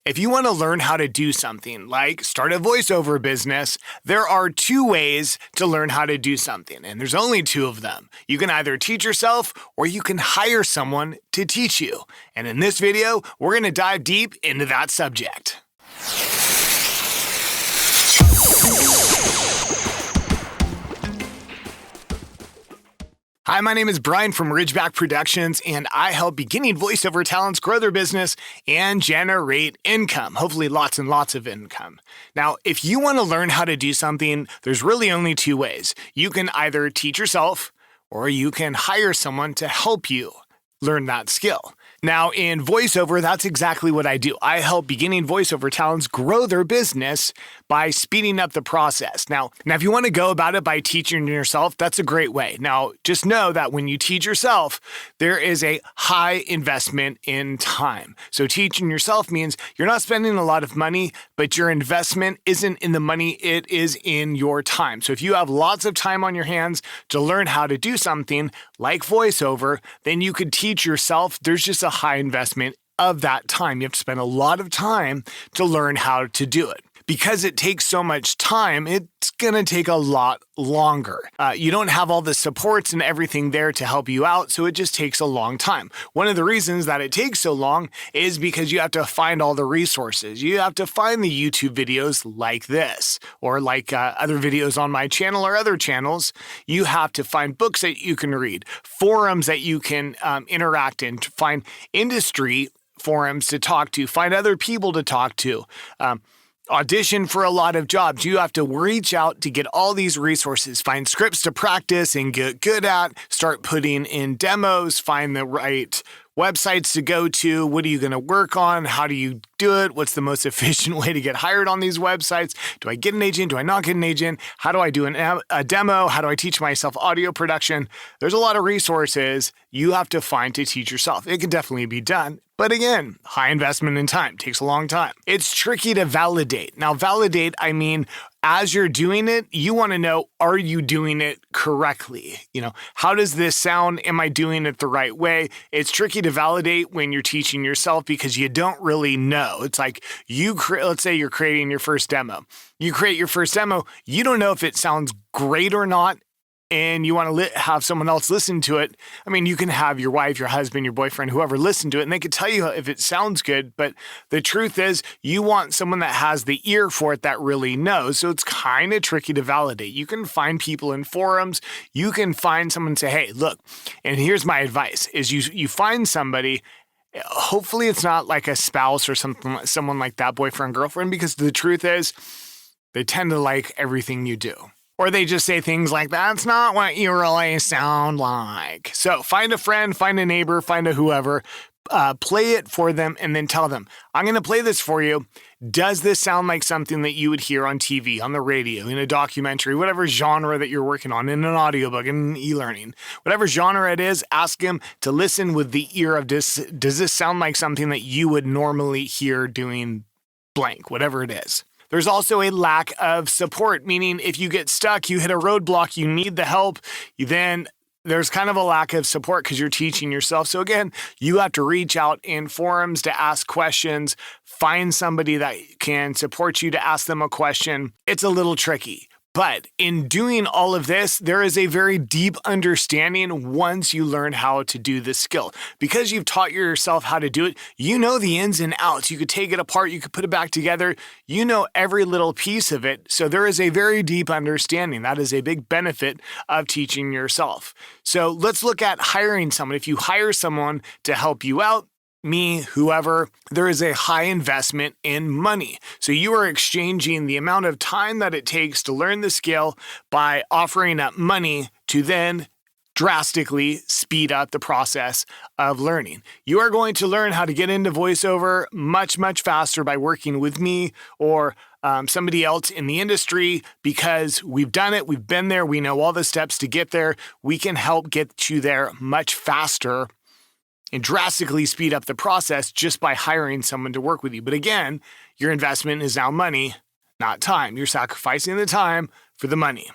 If you want to learn how to do something like start a voiceover business, there are two ways to learn how to do something, and there's only two of them. You can either teach yourself or you can hire someone to teach you. And in this video, we're going to dive deep into that subject. Hi, my name is Brian from Ridgeback Productions, and I help beginning voiceover talents grow their business and generate income, hopefully lots and lots of income. Now, if you want to learn how to do something, there's really only two ways. You can either teach yourself or you can hire someone to help you learn that skill. Now, in voiceover, that's exactly what I do. I help beginning voiceover talents grow their business by speeding up the process. Now, if you want to go about it by teaching yourself, that's a great way. Now, just know that when you teach yourself, there is a high investment in time. So teaching yourself means you're not spending a lot of money, but your investment isn't in the money, it is in your time. So if you have lots of time on your hands to learn how to do something like voiceover, then you could teach yourself. There's just a high investment of that time. You have to spend a lot of time to learn how to do it. Because it takes so much time, it's going to take a lot longer. You don't have all the supports and everything there to help you out, so it just takes a long time. One of the reasons that it takes so long is because you have to find all the resources. You have to find the YouTube videos like this, or like other videos on my channel or other channels. You have to find books that you can read, forums that you can interact in, to find industry forums to talk to, find other people to talk to. Audition for a lot of jobs. You have to reach out to get all these resources, find scripts to practice and get good at, start putting in demos, find the right websites to go to. What are you going to work on? How do you do it? What's the most efficient way to get hired on these websites? Do I get an agent? Do I not get an agent? How do I do a demo? How do I teach myself audio production? There's a lot of resources you have to find to teach yourself. It can definitely be done. But again, high investment in time, takes a long time. It's tricky to validate. Now, validate, I mean, as you're doing it, you want to know, are you doing it correctly? How does this sound? Am I doing it the right way? It's tricky to validate when you're teaching yourself because you don't really know. It's like let's say you're creating your first demo. You create your first demo, you don't know if it sounds great or not, and you want to have someone else listen to it. I mean, you can have your wife, your husband, your boyfriend, whoever listen to it, and they could tell you if it sounds good. But the truth is, you want someone that has the ear for it that really knows. So it's kind of tricky to validate. You can find people in forums. You can find someone and say, hey, look, and here's my advice, is you find somebody. Hopefully it's not like a spouse or someone like that, boyfriend, girlfriend, because the truth is, they tend to like everything you do. Or they just say things like, that's not what you really sound like. So find a friend, find a neighbor, find a whoever, play it for them, and then tell them, I'm going to play this for you. Does this sound like something that you would hear on TV, on the radio, in a documentary, whatever genre that you're working on, in an audiobook, in e-learning? Whatever genre it is, ask him to listen with the ear of this. Does this sound like something that you would normally hear doing blank, whatever it is? There's also a lack of support, meaning if you get stuck, you hit a roadblock, you need the help, then there's kind of a lack of support because you're teaching yourself. So again, you have to reach out in forums to ask questions, find somebody that can support you to ask them a question. It's a little tricky. But in doing all of this, there is a very deep understanding once you learn how to do this skill. Because you've taught yourself how to do it, you know the ins and outs. You could take it apart, you could put it back together. You know every little piece of it. So there is a very deep understanding. That is a big benefit of teaching yourself. So let's look at hiring someone. If you hire someone to help you out, me, whoever, there is a high investment in money. So you are exchanging the amount of time that it takes to learn the skill by offering up money to then drastically speed up the process of learning. You are going to learn how to get into voiceover much, much faster by working with me or somebody else in the industry because we've done it, we've been there, we know all the steps to get there. We can help get you there much faster and drastically speed up the process just by hiring someone to work with you. But again, your investment is now money, not time. You're sacrificing the time for the money.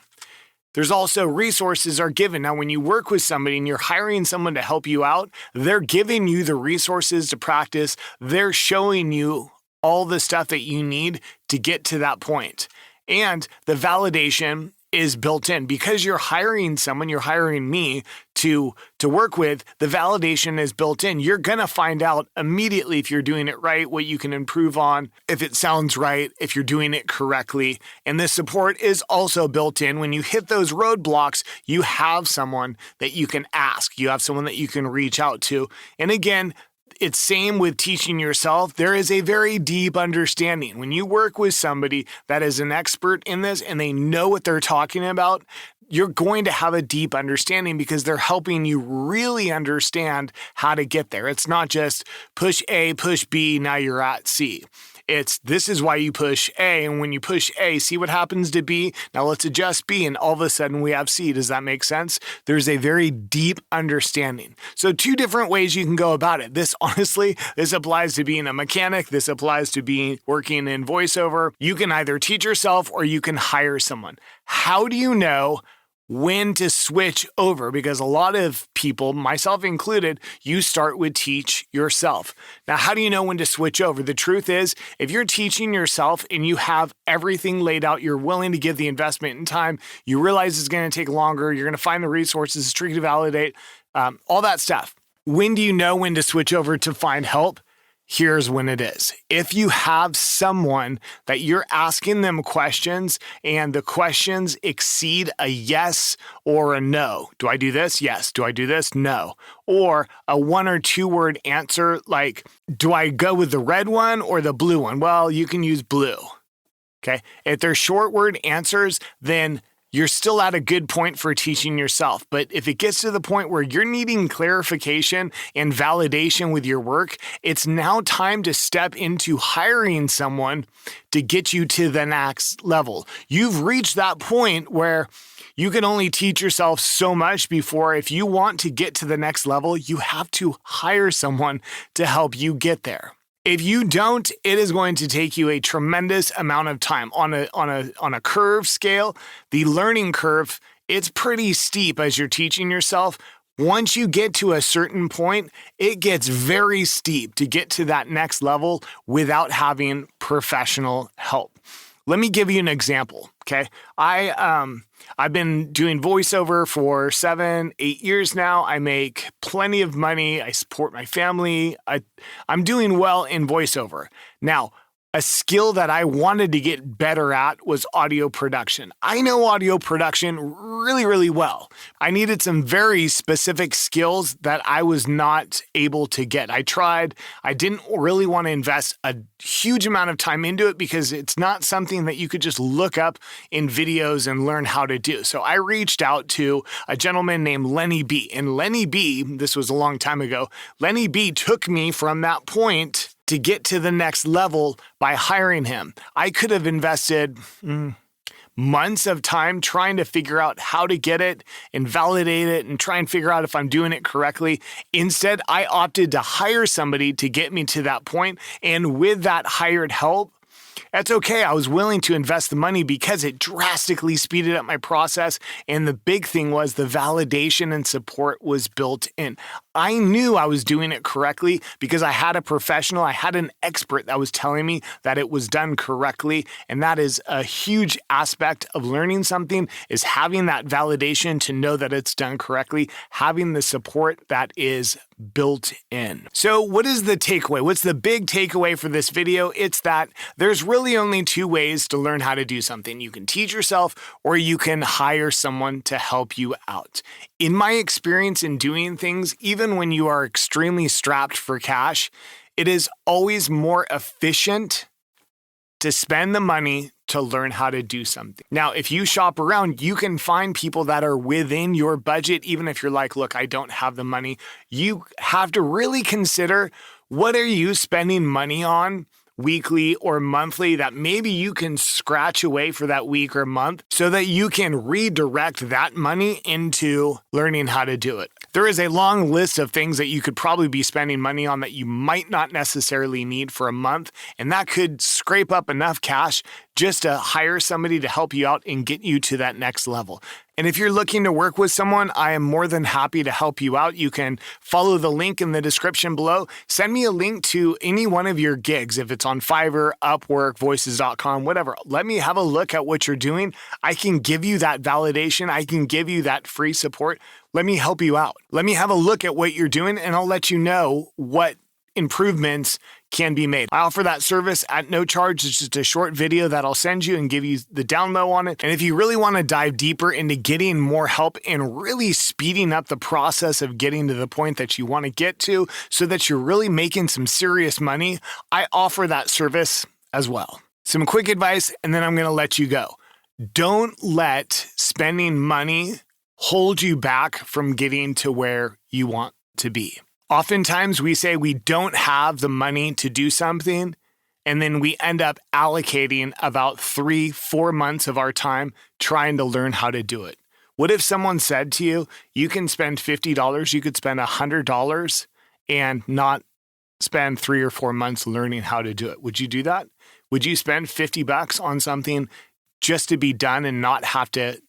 There's also resources are given. Now, when you work with somebody and you're hiring someone to help you out, they're giving you the resources to practice. They're showing you all the stuff that you need to get to that point. And the validation is built in. Because you're hiring someone, you're hiring me to work with, the validation is built in. You're going to find out immediately if you're doing it right, what you can improve on, if it sounds right, if you're doing it correctly. And this support is also built in. When you hit those roadblocks, you have someone that you can ask. You have someone that you can reach out to. And again, it's same with teaching yourself. There is a very deep understanding. When you work with somebody that is an expert in this and they know what they're talking about, you're going to have a deep understanding because they're helping you really understand how to get there. It's not just push A, push B, now you're at C. This is why you push A, and when you push A, see what happens to B. Now let's adjust B, and all of a sudden we have C. Does that make sense? There's a very deep understanding. So 2 different ways you can go about it. This applies to being a mechanic. This applies to being working in voiceover. You can either teach yourself or you can hire someone. How do you know when to switch over? Because a lot of people, myself included, you start with teach yourself. Now, how do you know when to switch over? The truth is, if you're teaching yourself and you have everything laid out, you're willing to give the investment in time, you realize it's going to take longer, you're going to find the resources, it's tricky to validate, all that stuff. When do you know when to switch over to find help? Here's when it is. If you have someone that you're asking them questions and the questions exceed a yes or a no. Do I do this? Yes. Do I do this? No. Or a 1 or 2 word answer like, do I go with the red one or the blue one? Well, you can use blue. Okay. If they're short word answers, then you're still at a good point for teaching yourself. But if it gets to the point where you're needing clarification and validation with your work, it's now time to step into hiring someone to get you to the next level. You've reached that point where you can only teach yourself so much before, if you want to get to the next level, you have to hire someone to help you get there. If you don't, it is going to take you a tremendous amount of time. On a curve scale, the learning curve, it's pretty steep as you're teaching yourself. Once you get to a certain point, it gets very steep to get to that next level without having professional help. Let me give you an example, okay? I've been doing voiceover for 7-8 years now. I make plenty of money. I support my family. I'm doing well in voiceover. Now, a skill that I wanted to get better at was audio production. I know audio production really, really well. I needed some very specific skills that I was not able to get. I tried. I didn't really want to invest a huge amount of time into it because it's not something that you could just look up in videos and learn how to do. So I reached out to a gentleman named Lenny B. And Lenny B, this was a long time ago, Lenny B took me from that point to get to the next level by hiring him. I could have invested months of time trying to figure out how to get it and validate it and try and figure out if I'm doing it correctly. Instead, I opted to hire somebody to get me to that point. And with that hired help, that's okay. I was willing to invest the money because it drastically speeded up my process. And the big thing was the validation and support was built in. I knew I was doing it correctly because I had a professional, I had an expert that was telling me that it was done correctly. And that is a huge aspect of learning something, is having that validation to know that it's done correctly, having the support that is built in. So what is the takeaway? What's the big takeaway for this video? It's that there's really only 2 ways to learn how to do something. You can teach yourself or you can hire someone to help you out. In my experience in doing things, even when you are extremely strapped for cash, it is always more efficient to spend the money to learn how to do something. Now, if you shop around, you can find people that are within your budget, even if you're like, look, I don't have the money. You have to really consider, what are you spending money on weekly or monthly that maybe you can scratch away for that week or month so that you can redirect that money into learning how to do it. There is a long list of things that you could probably be spending money on that you might not necessarily need for a month, and that could scrape up enough cash just to hire somebody to help you out and get you to that next level. And if you're looking to work with someone, I am more than happy to help you out. You can follow the link in the description below. Send me a link to any one of your gigs. If it's on Fiverr, UpWork, Voices.com, whatever. Let me have a look at what you're doing. I can give you that validation. I can give you that free support. Let me help you out. Let me have a look at what you're doing, and I'll let you know what improvements can be made. I offer that service at no charge. It's just a short video that I'll send you and give you the down low on it. And if you really want to dive deeper into getting more help and really speeding up the process of getting to the point that you want to get to so that you're really making some serious money, I offer that service as well. Some quick advice, and then I'm going to let you go. Don't let spending money hold you back from getting to where you want to be. Oftentimes we say we don't have the money to do something, and then we end up allocating about 3-4 months of our time trying to learn how to do it. What if someone said to you, you can spend $50, you could spend $100 and not spend 3 or 4 months learning how to do it? Would you do that? Would you spend $50 on something just to be done and not have to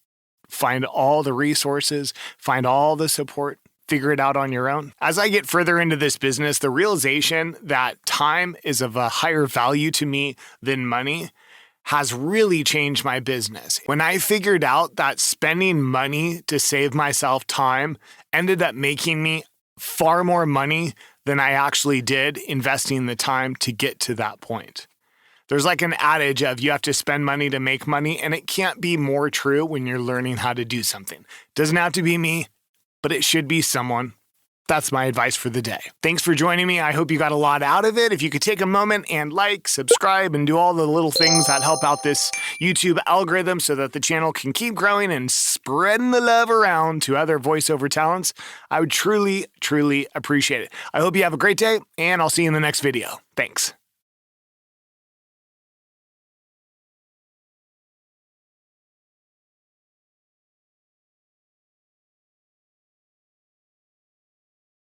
find all the resources, find all the support, figure it out on your own? As I get further into this business, the realization that time is of a higher value to me than money has really changed my business. When I figured out that spending money to save myself time ended up making me far more money than I actually did investing the time to get to that point. There's like an adage of you have to spend money to make money, and it can't be more true when you're learning how to do something. Doesn't have to be me, but it should be someone. That's my advice for the day. Thanks for joining me. I hope you got a lot out of it. If you could take a moment and like, subscribe, and do all the little things that help out this YouTube algorithm so that the channel can keep growing and spreading the love around to other voiceover talents, I would truly, truly appreciate it. I hope you have a great day, and I'll see you in the next video. Thanks.